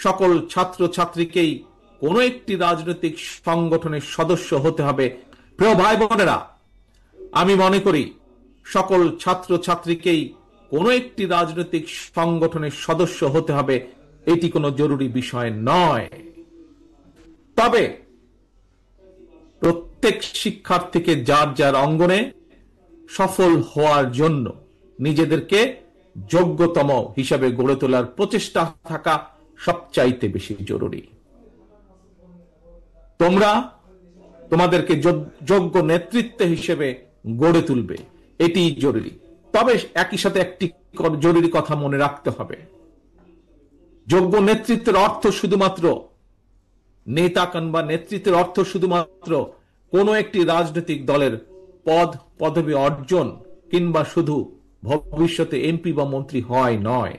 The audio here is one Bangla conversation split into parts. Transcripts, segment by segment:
সকল ছাত্র ছাত্রীকেই কোনো একটি রাজনৈতিক সংগঠনের সদস্য হতে হবে। প্রিয় ভাই বোনেরা, আমি মনে করি সকল ছাত্র ছাত্রীকেই কোনো একটি রাজনৈতিক সংগঠনের সদস্য হতে হবে, এটি কোনো জরুরি বিষয় নয়। তবে প্রত্যেক শিক্ষার্থীকে যার যার অঙ্গনে সফল হওয়ার জন্য নিজেদেরকে যোগ্যতম হিসাবে গড়ে তোলার প্রচেষ্টা থাকা সবচাইতে বেশি জরুরি। তোমরা তোমাদেরকে যোগ্য নেতৃত্ব হিসেবে গড়ে তুলবে, এটি জরুরি। তবে একই সাথে একটি জরুরি কথা মনে রাখতে হবে, যোগ্য নেতৃত্বের অর্থ শুধুমাত্র নেতা কিংবা নেতৃত্বের অর্থ শুধুমাত্র কোনো একটি রাজনৈতিক দলের পদ পদবি অর্জন কিংবা শুধু ভবিষ্যতে এমপি বা মন্ত্রী হয় নয়,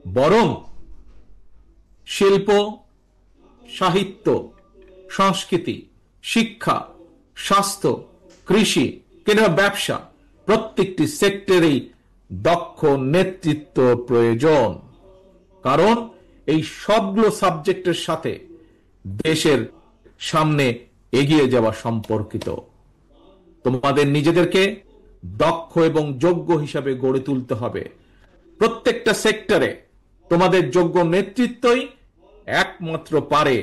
বরং শিল্প, সাহিত্য, সংস্কৃতি, শিক্ষা, স্বাস্থ্য, কৃষি কিংবা ব্যবসা প্রত্যেকটি সেক্টরেই দক্ষ নেতৃত্ব প্রয়োজন। কারণ এই সবগুলো সাবজেক্টের সাথে দেশের সামনে এগিয়ে যাওয়া সম্পর্কিত। তোমাদের নিজেদেরকে দক্ষ এবং যোগ্য হিসাবে গড়ে তুলতে হবে। প্রত্যেকটা সেক্টরে তোমাদের যোগ্য নেতৃত্বই একমাত্র পারে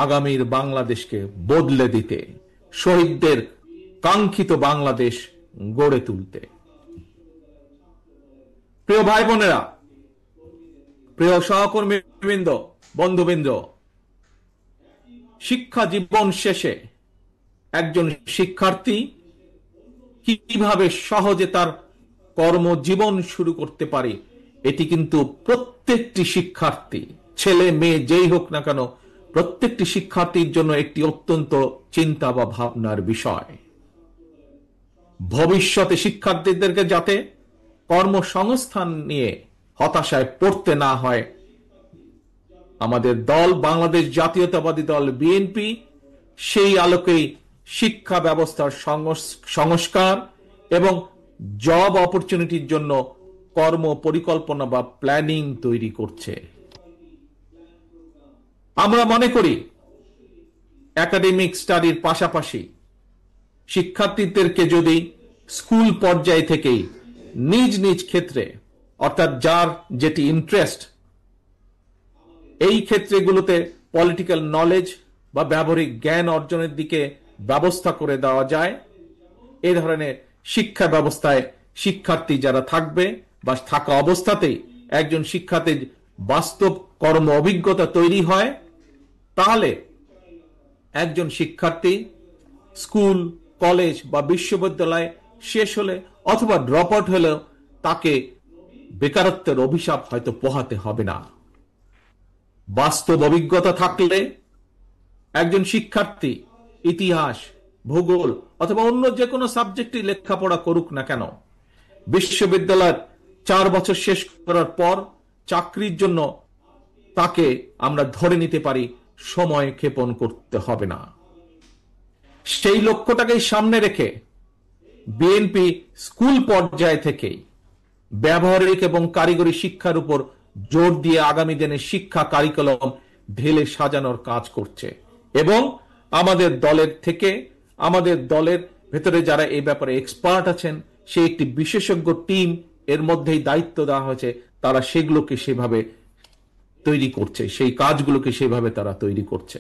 আগামীর বাংলাদেশকে বদলে দিতে, শহীদদের কাঙ্ক্ষিত বাংলাদেশ গড়ে তুলতে। প্রিয় ভাই বোনেরা, প্রিয় সহকর্মীবৃন্দ, বন্ধুবৃন্দ, শিক্ষা জীবন শেষে একজন শিক্ষার্থী কিভাবে সহজে তার কর্মজীবন শুরু করতে পারে, এটি কিন্তু প্রত্যেকটি শিক্ষার্থী, ছেলে মেয়ে যেই হোক না কেন, প্রত্যেকটি শিক্ষার্থীর জন্য একটি অত্যন্ত চিন্তা বা ভাবনার বিষয়। ভবিষ্যতে শিক্ষার্থীদেরকে যাতে কর্মসংস্থান নিয়ে হতাশায় পড়তে না হয়, আমাদের দল বাংলাদেশ জাতীয়তাবাদী দল বিএনপি সেই আলোকেই শিক্ষা ব্যবস্থার সংস্কার এবং জব অপরচুনিটির জন্য কর্ম পরিকল্পনা বা প্ল্যানিং তৈরি করছে। আমরা মনে করি একাডেমিক স্টাডির পাশাপাশি শিক্ষার্থীদেরকে যদি স্কুল পর্যায় থেকেই নিজ নিজ ক্ষেত্রে, অর্থাৎ যার যেটি ইন্টারেস্ট, এই ক্ষেত্রগুলোতে পলিটিক্যাল নলেজ বা ব্যবহারিক জ্ঞান অর্জনের দিকে ব্যবস্থা করে দেওয়া যায়, এ ধরনের শিক্ষা ব্যবস্থায় শিক্ষার্থী যারা থাকবে বা থাকা অবস্থাতেই একজন শিক্ষার্থীর বাস্তব কর্ম অভিজ্ঞতা তৈরি হয়, তাহলে একজন শিক্ষার্থী স্কুল, কলেজ বা বিশ্ববিদ্যালয় শেষ হলে অথবা ড্রপ আউট হলেও তাকে বেকারত্বের অভিশাপ হয়তো পোহাতে হবে না। বাস্তব অভিজ্ঞতা থাকলে একজন শিক্ষার্থী ইতিহাস, ভূগোল অথবা অন্য যে কোনো সাবজেক্টে লেখাপড়া করুক না কেন, বিশ্ববিদ্যালয়ের 4 বছর শেষ করার পর চাকরির জন্য তাকে আমরা ধরে নিতে পারি সময় ক্ষেপণ করতে হবে না। সেই লক্ষ্যটাকে সামনে রেখে বিএনপি স্কুল পর্যায় থেকেই ব্যবহারিক এবং কারিগরি শিক্ষার উপর জোর দিয়ে আগামী দিনে শিক্ষা কারিকুলাম ঢেলে সাজানোর কাজ করছে এবং আমাদের দলের ভেতরে যারা এই ব্যাপারে এক্সপার্ট আছেন, সেই একটি বিশেষজ্ঞ টিম এর মধ্যেই দায়িত্ব দেওয়া হয়েছে, তারা সেগুলোকে সেভাবে তৈরি করছে, সেই কাজগুলোকে সেভাবে তারা তৈরি করছে।